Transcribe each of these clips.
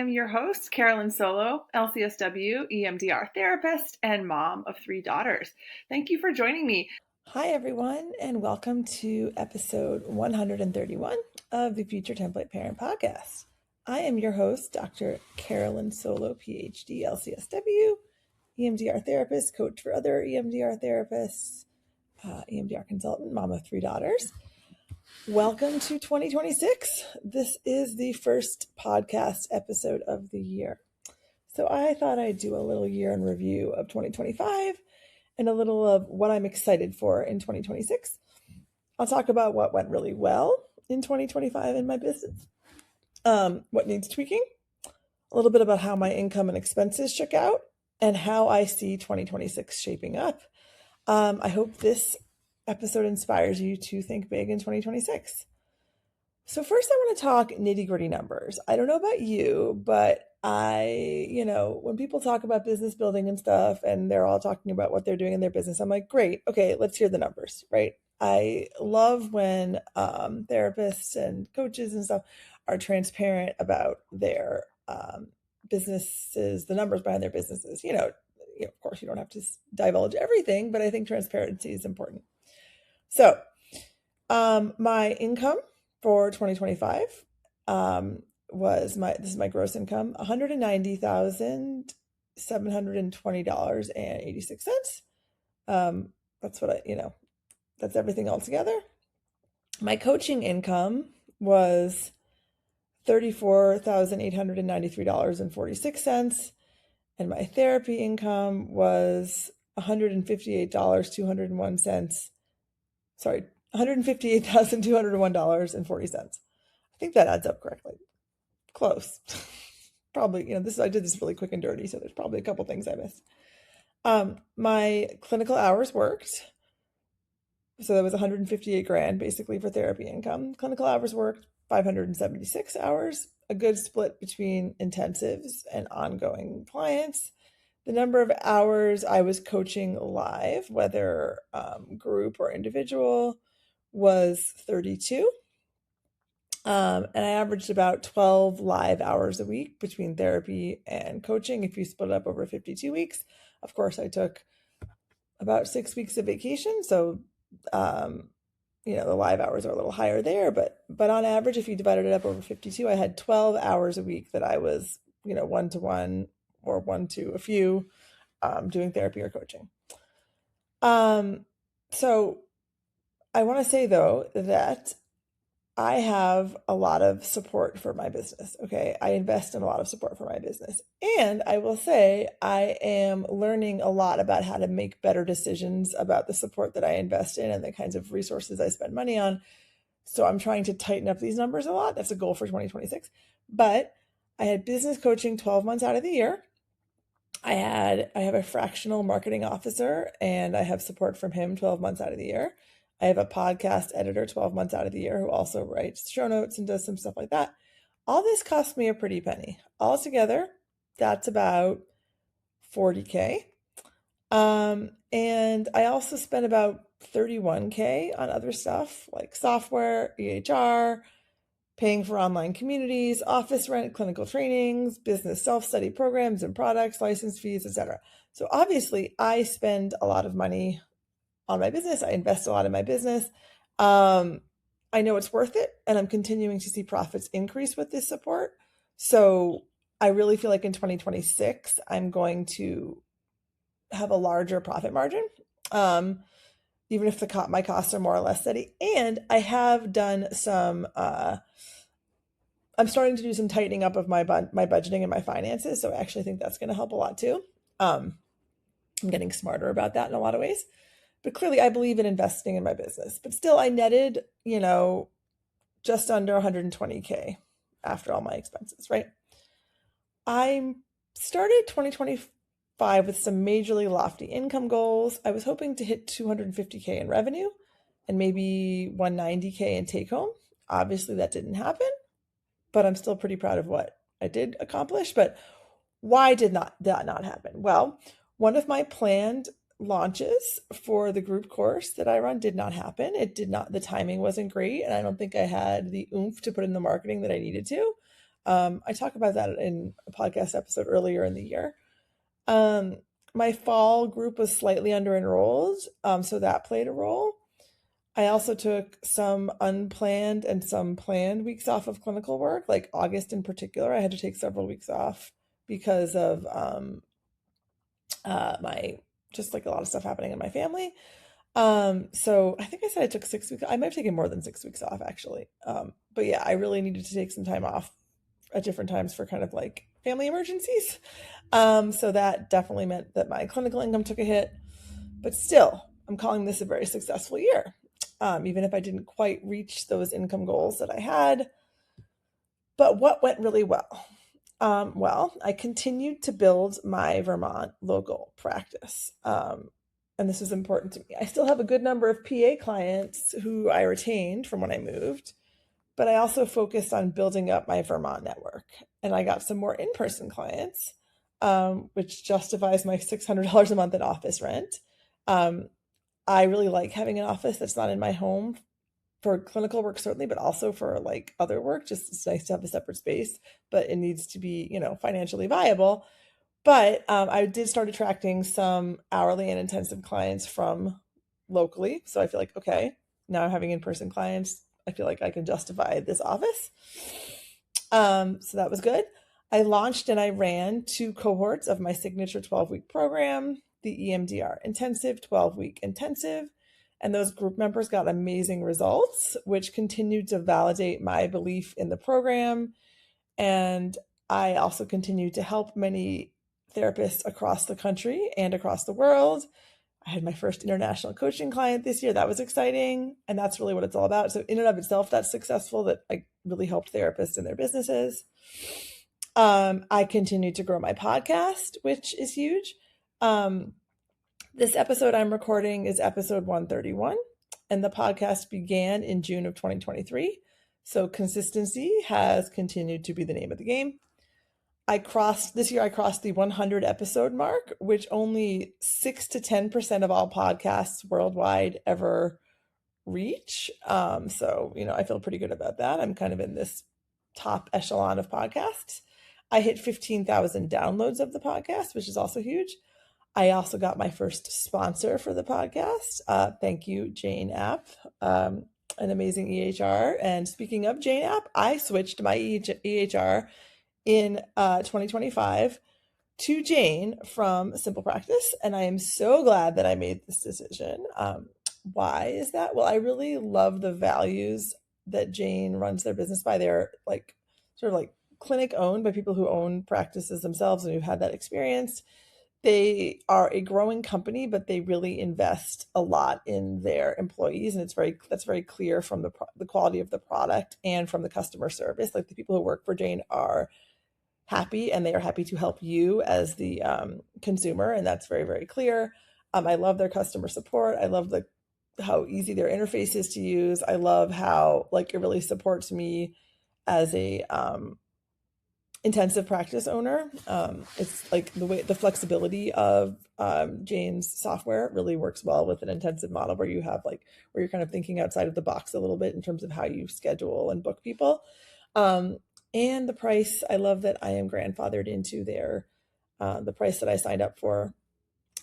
I'm your host, Carolyn Solo, LCSW, EMDR therapist, and mom of 3 daughters. Thank you for joining me. Hi, everyone, and welcome to episode 131 of the Future Template Parent Podcast. I am your host, Dr. Carolyn Solo, PhD, LCSW, EMDR therapist, coach for other EMDR therapists, EMDR consultant, mom of 3 daughters. Welcome to 2026. This is the first podcast episode of the year. So I thought I'd do a little year in review of 2025 and a little of what I'm excited for in 2026. I'll talk about what went really well in 2025 in my business, what needs tweaking, a little bit about how my income and expenses shook out, and how I see 2026 shaping up. I hope this episode inspires you to think big in 2026. So first I want to talk nitty-gritty numbers. I don't know about you, but when people talk about business building and stuff and they're all talking about what they're doing in their business, I'm like, great, okay, let's hear the numbers, right? I love when therapists and coaches and stuff are transparent about their businesses, the numbers behind their businesses. Of course, you don't have to divulge everything, but I think transparency is important. So my income for 2025 this is my gross income, $190,720.86. That's what that's everything all together. My coaching income was $34,893.46. And my therapy income was $158,201.40. I think that adds up correctly. Close. Probably, I did this really quick and dirty, so there's probably a couple things I missed. My clinical hours worked. So that was 158 grand basically for therapy income. Clinical hours worked 576 hours, a good split between intensives and ongoing clients. The number of hours I was coaching live, whether group or individual, was 32. And I averaged about 12 live hours a week between therapy and coaching. If you split it up over 52 weeks, of course, I took about 6 weeks of vacation. So, the live hours are a little higher there, but on average, if you divided it up over 52, I had 12 hours a week that I was, one-to-one or one to a few, doing therapy or coaching. So I want to say though, that I have a lot of support for my business. Okay. I invest in a lot of support for my business. And I will say I am learning a lot about how to make better decisions about the support that I invest in and the kinds of resources I spend money on. So I'm trying to tighten up these numbers a lot. That's a goal for 2026. But I had business coaching 12 months out of the year. I have a fractional marketing officer and I have support from him 12 months out of the year. I have a podcast editor 12 months out of the year who also writes show notes and does some stuff like that. All this cost me a pretty penny. Altogether, that's about $40K. And I also spent about $31K on other stuff like software, EHR, paying for online communities, office rent, clinical trainings, business self-study programs and products, license fees, etc. So obviously, I spend a lot of money on my business. I invest a lot in my business. I know it's worth it, and I'm continuing to see profits increase with this support. So I really feel like in 2026, I'm going to have a larger profit margin, even if my costs are more or less steady. And I have done some, I'm starting to do some tightening up of my budgeting and my finances. So I actually think that's going to help a lot too. I'm getting smarter about that in a lot of ways. But clearly I believe in investing in my business. But still I netted, just under 120K after all my expenses, right? I started 2025 with some majorly lofty income goals. I was hoping to hit 250K in revenue and maybe 190K in take home. Obviously that didn't happen, but I'm still pretty proud of what I did accomplish. But why did that not happen? Well, one of my planned launches for the group course that I run did not happen. The timing wasn't great, and I don't think I had the oomph to put in the marketing that I needed to. I talk about that in a podcast episode earlier in the year. Um, my fall group was slightly under enrolled, so that played a role. I also took some unplanned and some planned weeks off of clinical work, like August in particular. I had to take several weeks off because of my just like a lot of stuff happening in my family. So I think I said I took 6 weeks. I might have taken more than 6 weeks off actually. But yeah, I really needed to take some time off at different times for kind of like family emergencies. So that definitely meant that my clinical income took a hit, but still, I'm calling this a very successful year. Even if I didn't quite reach those income goals that I had. But what went really well? Well, I continued to build my Vermont local practice. And this was important to me. I still have a good number of PA clients who I retained from when I moved, but I also focused on building up my Vermont network. And I got some more in person clients, which justifies my $600 a month in office rent. I really like having an office that's not in my home for clinical work, certainly, but also for like other work. Just it's nice to have a separate space, but it needs to be, financially viable. But I did start attracting some hourly and intensive clients from locally. So I feel like, okay, now I'm having in person clients. I feel like I can justify this office. So that was good. I launched and I ran 2 cohorts of my signature 12-week program, the EMDR Intensive 12-week intensive. And those group members got amazing results, which continued to validate my belief in the program. And I also continued to help many therapists across the country and across the world. I had my first international coaching client this year. That was exciting. And that's really what it's all about. So in and of itself, that's successful, that I really helped therapists in their businesses. I continued to grow my podcast, which is huge. This episode I'm recording is episode 131, and the podcast began in June of 2023. So consistency has continued to be the name of the game. This year I crossed the 100 episode mark, which only 6 to 10% of all podcasts worldwide ever reach. So, I feel pretty good about that. I'm kind of in this top echelon of podcasts. I hit 15,000 downloads of the podcast, which is also huge. I also got my first sponsor for the podcast. Thank you, Jane App, an amazing EHR. And speaking of Jane App, I switched my EHR in 2025 to Jane from Simple Practice. And I am so glad that I made this decision. Why is that? Well, I really love the values that Jane runs their business by. They're like sort of like clinic owned by people who own practices themselves and who've had that experience. They are a growing company, but they really invest a lot in their employees, and that's very clear from the quality of the product and from the customer service. Like the people who work for Jane are happy, and they are happy to help you as the consumer, and that's very, very clear. I love their customer support. I love how easy their interface is to use. I love how it really supports me as a intensive practice owner. It's like the flexibility of Jane's software really works well with an intensive model where where you're kind of thinking outside of the box a little bit in terms of how you schedule and book people. And the price, I love that I am grandfathered into the price that I signed up for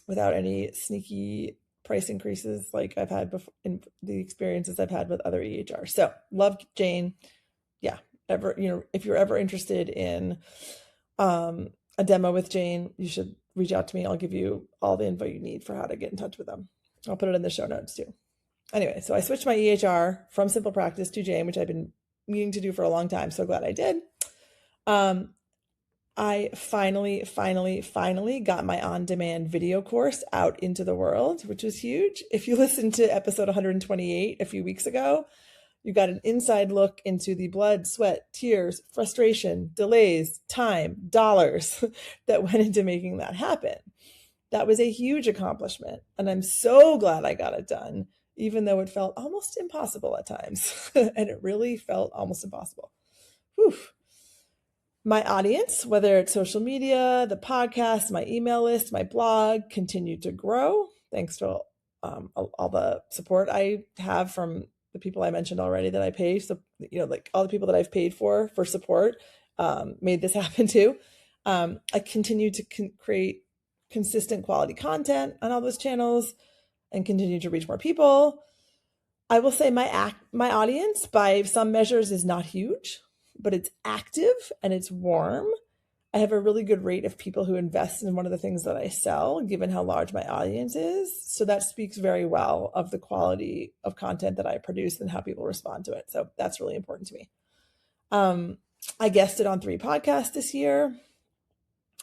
without any sneaky price increases like I've had before in the experiences I've had with other EHRs. So love Jane. Yeah. If you're ever interested in a demo with Jane, you should reach out to me. I'll give you all the info you need for how to get in touch with them. I'll put it in the show notes too. Anyway, so I switched my EHR from Simple Practice to Jane, which I've been meaning to do for a long time. So glad I did. I finally got my on-demand video course out into the world, which was huge. If you listened to episode 128 a few weeks ago, you got an inside look into the blood, sweat, tears, frustration, delays, time, dollars that went into making that happen. That was a huge accomplishment, and I'm so glad I got it done, even though it felt almost impossible at times. And it really felt almost impossible. Whew. My audience, whether it's social media, the podcast, my email list, my blog, continued to grow thanks to all the support I have from the people I mentioned already that I pay. So, all the people that I've paid for support made this happen too. I continue to create consistent quality content on all those channels and continue to reach more people. I will say my audience by some measures is not huge, but it's active and it's warm. I have a really good rate of people who invest in one of the things that I sell, given how large my audience is. So that speaks very well of the quality of content that I produce and how people respond to it. So that's really important to me. I guested on 3 podcasts this year,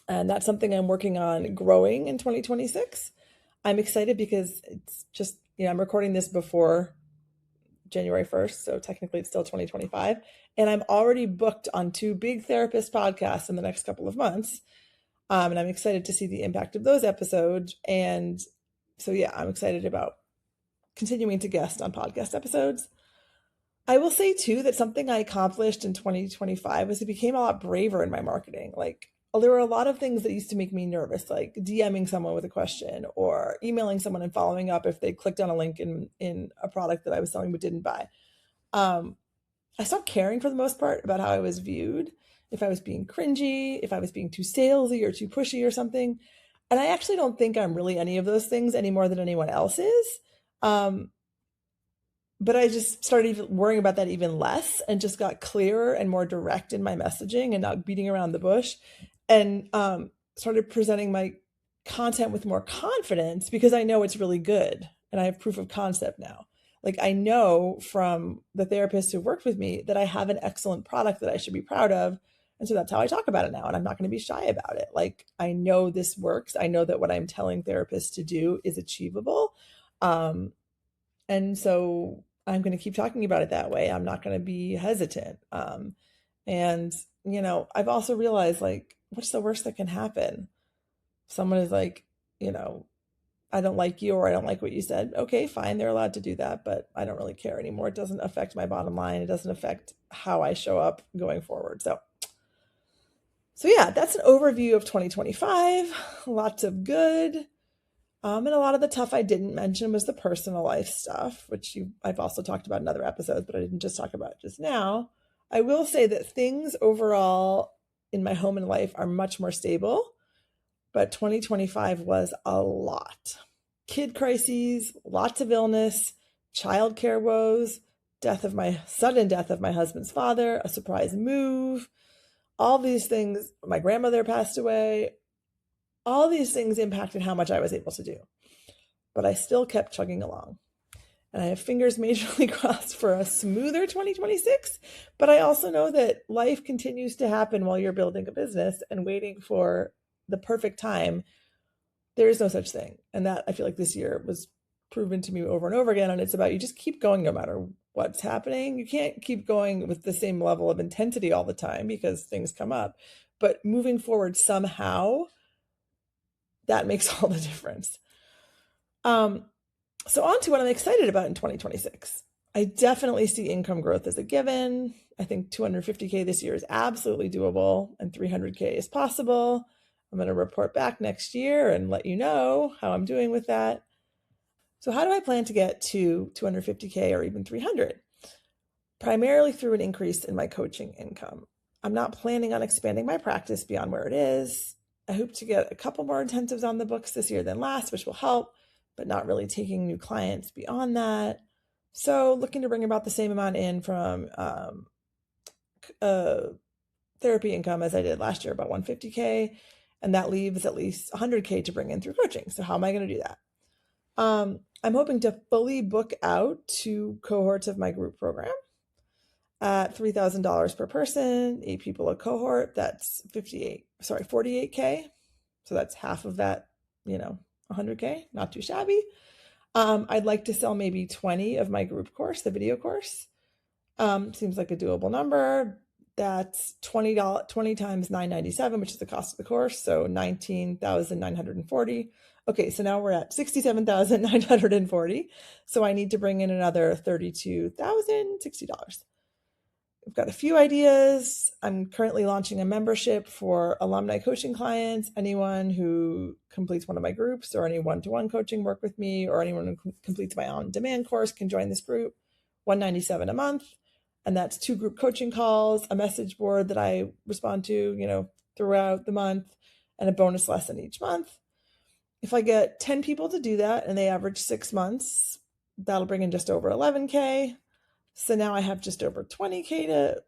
and that's something I'm working on growing in 2026. I'm excited because it's just, I'm recording this before January 1st, so technically it's still 2025. And I'm already booked on 2 big therapist podcasts in the next couple of months. And I'm excited to see the impact of those episodes. And so, yeah, I'm excited about continuing to guest on podcast episodes. I will say, too, that something I accomplished in 2025 was I became a lot braver in my marketing. Like, there were a lot of things that used to make me nervous, like DMing someone with a question or emailing someone and following up if they clicked on a link in a product that I was selling but didn't buy. I stopped caring for the most part about how I was viewed, if I was being cringy, if I was being too salesy or too pushy or something. And I actually don't think I'm really any of those things any more than anyone else is. But I just started worrying about that even less and just got clearer and more direct in my messaging and not beating around the bush, and started presenting my content with more confidence because I know it's really good and I have proof of concept now. Like, I know from the therapists who worked with me that I have an excellent product that I should be proud of. And so that's how I talk about it now. And I'm not going to be shy about it. Like, I know this works. I know that what I'm telling therapists to do is achievable. And so I'm going to keep talking about it that way. I'm not going to be hesitant. And, I've also realized, like, what's the worst that can happen? Someone is like, I don't like you or I don't like what you said. Okay, fine. They're allowed to do that, but I don't really care anymore. It doesn't affect my bottom line. It doesn't affect how I show up going forward. So yeah, that's an overview of 2025. Lots of good. And a lot of the tough I didn't mention was the personal life stuff, which I've also talked about in other episodes, but I didn't just talk about just now. I will say that things overall in my home and life are much more stable, but 2025 was a lot. Kid crises, lots of illness, childcare woes, sudden death of my husband's father, a surprise move, all these things. My grandmother passed away. All these things impacted how much I was able to do, but I still kept chugging along. And I have fingers majorly crossed for a smoother 2026, but I also know that life continues to happen while you're building a business and waiting for the perfect time. There is no such thing. And that, I feel like this year was proven to me over and over again. And it's about, you just keep going no matter what's happening. You can't keep going with the same level of intensity all the time because things come up, but moving forward somehow, that makes all the difference. So on to what I'm excited about in 2026. I definitely see income growth as a given. I think 250K this year is absolutely doable and 300K is possible. I'm going to report back next year and let you know how I'm doing with that. So how do I plan to get to 250K or even 300? Primarily through an increase in my coaching income. I'm not planning on expanding my practice beyond where it is. I hope to get a couple more intensives on the books this year than last, which will help, but not really taking new clients beyond that. So looking to bring about the same amount in from therapy income as I did last year, about 150K, and that leaves at least 100K to bring in through coaching. So how am I going to do that? I'm hoping to fully book out 2 cohorts of my group program at $3,000 per person, 8 people a cohort. That's 48K. So that's half of that, 100K, not too shabby. I'd like to sell maybe 20 of my group course, the video course. Seems like a doable number. That's $20 times $997, which is the cost of the course. So $19,940. Okay, so now we're at $67,940. So I need to bring in another $32,060. I've got a few ideas. I'm currently launching a membership for alumni coaching clients. Anyone who completes one of my groups or any one-to-one coaching work with me or anyone who completes my on-demand course can join this group. $197 a month. And that's 2 group coaching calls, a message board that I respond to, throughout the month, and a bonus lesson each month. If I get 10 people to do that and they average 6 months, that'll bring in just over 11K. So now I have just over 20K to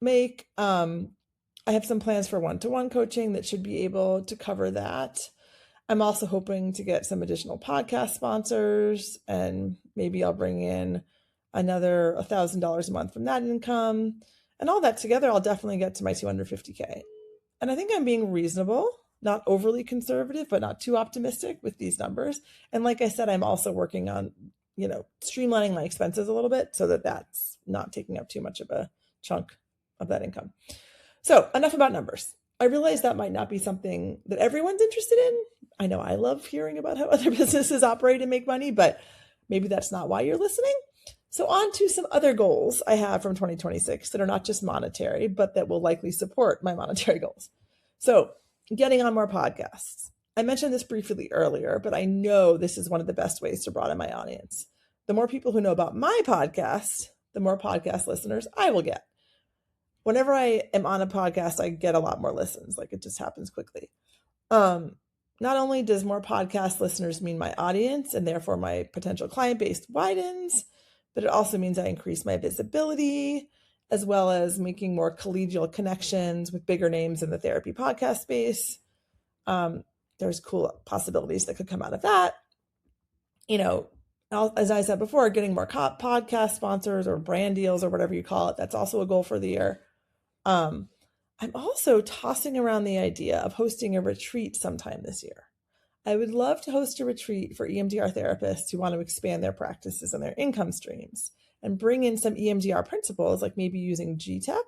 make. I have some plans for one-to-one coaching that should be able to cover that. I'm also hoping to get some additional podcast sponsors, and maybe I'll bring in another $1,000 a month from that income. And all that together, I'll definitely get to my 250K. And I think I'm being reasonable, not overly conservative, but not too optimistic with these numbers. And like I said, I'm also working on, streamlining my expenses a little bit so that that's not taking up too much of a chunk of that income. So enough about numbers. I realize that might not be something that everyone's interested in. I know I love hearing about how other businesses operate and make money, but maybe that's not why you're listening. So on to some other goals I have from 2026 that are not just monetary, but that will likely support my monetary goals. So getting on more podcasts. I mentioned this briefly earlier, but I know this is one of the best ways to broaden my audience. The more people who know about my podcast, the more podcast listeners I will get. Whenever I am on a podcast, I get a lot more listens. Like, it just happens quickly. Not only does more podcast listeners mean my audience and therefore my potential client base widens, but it also means I increase my visibility, as well as making more collegial connections with bigger names in the therapy podcast space. There's cool possibilities that could come out of that. As I said before, getting more podcast sponsors or brand deals or whatever you call it, that's also a goal for the year. I'm also tossing around the idea of hosting a retreat sometime this year. I would love to host a retreat for EMDR therapists who want to expand their practices and their income streams and bring in some EMDR principles, like maybe using GTEP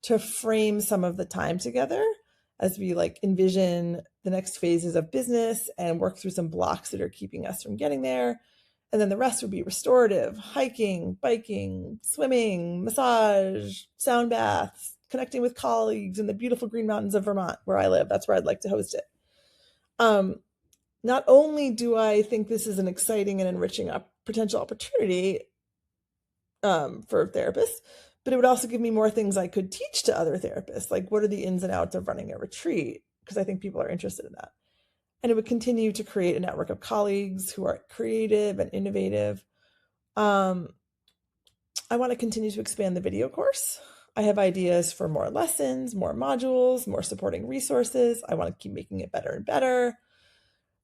to frame some of the time together as we envision the next phases of business and work through some blocks that are keeping us from getting there. And then the rest would be restorative, hiking, biking, swimming, massage, sound baths, connecting with colleagues in the beautiful Green Mountains of Vermont, where I live. That's where I'd like to host it. Not only do I think this is an exciting and enriching potential opportunity for therapists, but it would also give me more things I could teach to other therapists, like what are the ins and outs of running a retreat, because I think people are interested in that. And it would continue to create a network of colleagues who are creative and innovative. I want to continue to expand the video course. I have ideas for more lessons, more modules, more supporting resources. I want to keep making it better and better.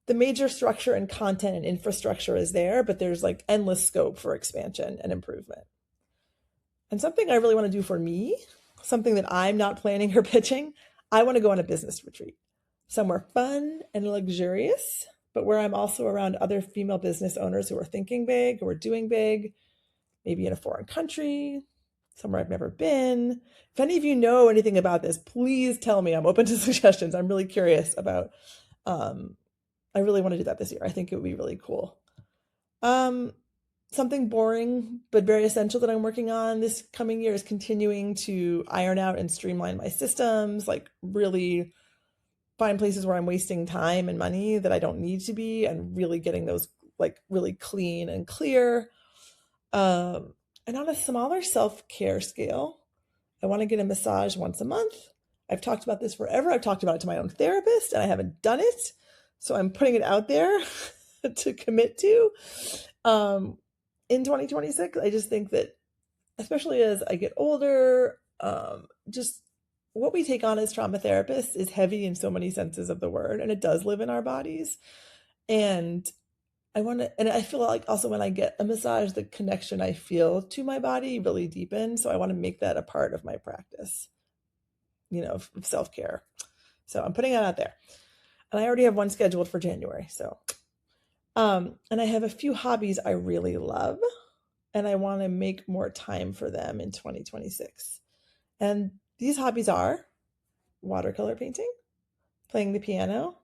The major structure and content and infrastructure is there, but there's endless scope for expansion and improvement. And something I really want to do for me, something that I'm not planning or pitching, I want to go on a business retreat, somewhere fun and luxurious, but where I'm also around other female business owners who are thinking big, who are doing big, maybe in a foreign country, somewhere I've never been. If any of you know anything about this, please tell me. I'm open to suggestions. I'm really curious about, I really want to do that this year. I think it would be really cool. Something boring, but very essential that I'm working on this coming year is continuing to iron out and streamline my systems, really find places where I'm wasting time and money that I don't need to be, and really getting those really clean and clear. And on a smaller self-care scale, I want to get a massage once a month. I've talked about this forever. I've talked about it to my own therapist, and I haven't done it. So I'm putting it out there to commit to. In 2026, I just think that, especially as I get older, just what we take on as trauma therapists is heavy in so many senses of the word, and it does live in our bodies. And I feel like also when I get a massage, the connection I feel to my body really deepens. So I want to make that a part of my practice, of self-care. So I'm putting that out there. And I already have one scheduled for January. So, and I have a few hobbies I really love, and I want to make more time for them in 2026. And these hobbies are watercolor painting, playing the piano,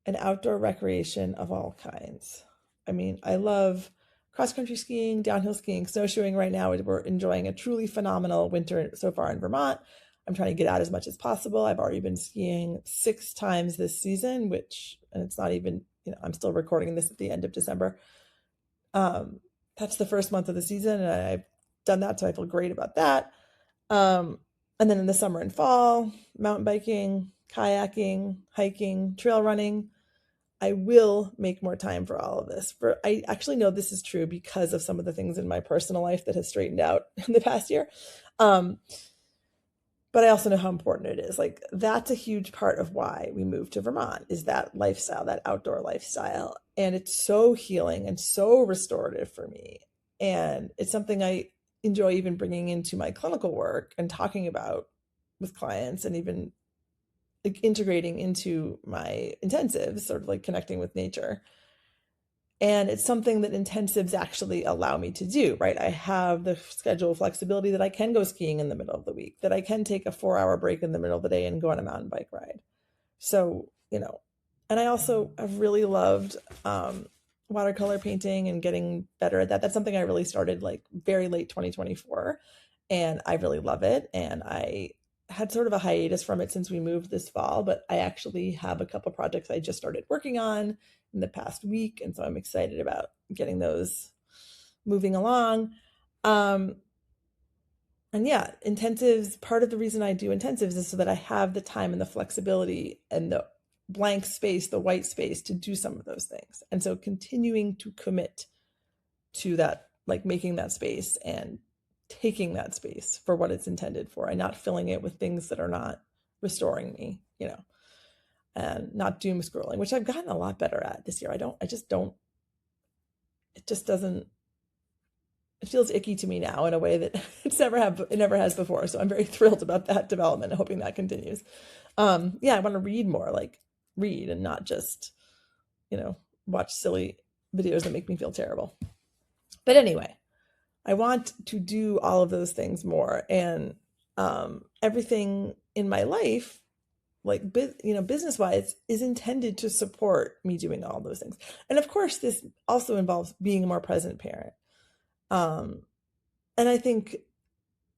and outdoor recreation of all kinds. I mean, I love cross-country skiing, downhill skiing, snowshoeing. Right now, we're enjoying a truly phenomenal winter so far in Vermont. I'm trying to get out as much as possible. I've already been skiing 6 times this season, and it's not even, I'm still recording this at the end of December. That's the first month of the season, and I've done that, so I feel great about that. And then in the summer and fall, mountain biking, kayaking, hiking, trail running. I will make more time for all of this. I actually know this is true because of some of the things in my personal life that has straightened out in the past year. But I also know how important it is. Like, that's a huge part of why we moved to Vermont, is that lifestyle, that outdoor lifestyle. And it's so healing and so restorative for me. And it's something I enjoy even bringing into my clinical work and talking about with clients, and even like integrating into my intensives, sort of like connecting with nature. And it's something that intensives actually allow me to do, right? I have the schedule flexibility that I can go skiing in the middle of the week, that I can take a 4-hour break in the middle of the day and go on a mountain bike ride. So, and I also have really loved watercolor painting and getting better at that. That's something I really started like very late 2024, and I really love it. And I had sort of a hiatus from it since we moved this fall, but I actually have a couple projects I just started working on in the past week. And so I'm excited about getting those moving along. And yeah, intensives, part of the reason I do intensives is so that I have the time and the flexibility and the blank space, the white space to do some of those things. And so continuing to commit to that, like making that space and taking that space for what it's intended for, and not filling it with things that are not restoring me, and not doom scrolling, which I've gotten a lot better at this year. It feels icky to me now in a way that it never has before. So I'm very thrilled about that development, hoping that continues. I want to read more, like read, and not just, watch silly videos that make me feel terrible. But anyway, I want to do all of those things more, and everything in my life, like business-wise, is intended to support me doing all those things. And of course, this also involves being a more present parent. And I think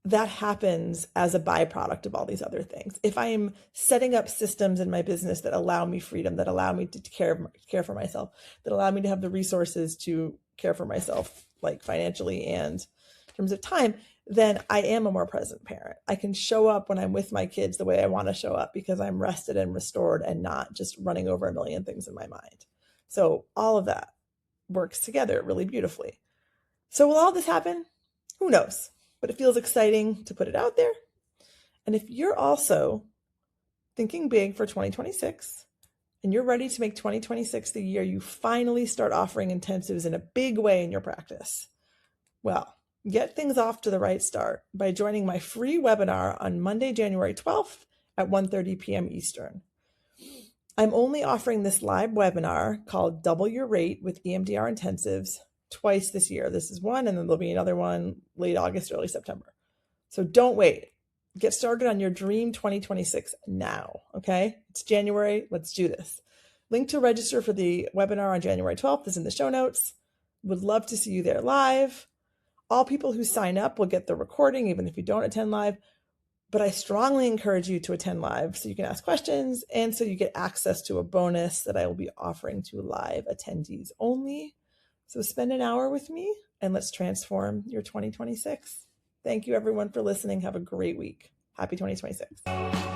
that happens as a byproduct of all these other things. If I am setting up systems in my business that allow me freedom, that allow me to care for myself, that allow me to have the resources to care for myself, like financially and in terms of time, then I am a more present parent. I can show up when I'm with my kids the way I want to show up, because I'm rested and restored and not just running over a million things in my mind. So all of that works together really beautifully. So will all this happen? Who knows? But it feels exciting to put it out there. And if you're also thinking big for 2026, and you're ready to make 2026 the year you finally start offering intensives in a big way in your practice, well, get things off to the right start by joining my free webinar on Monday, January 12th at 1:30 p.m. Eastern. I'm only offering this live webinar called Double Your Rate with EMDR Intensives twice this year. This is one, and then there'll be another one late August, early September. So don't wait. Get started on your dream 2026 now, okay? It's January. Let's do this. Link to register for the webinar on January 12th is in the show notes. Would love to see you there live. All people who sign up will get the recording, even if you don't attend live. But I strongly encourage you to attend live so you can ask questions, and so you get access to a bonus that I will be offering to live attendees only. So spend an hour with me, and let's transform your 2026. Thank you, everyone, for listening. Have a great week. Happy 2026.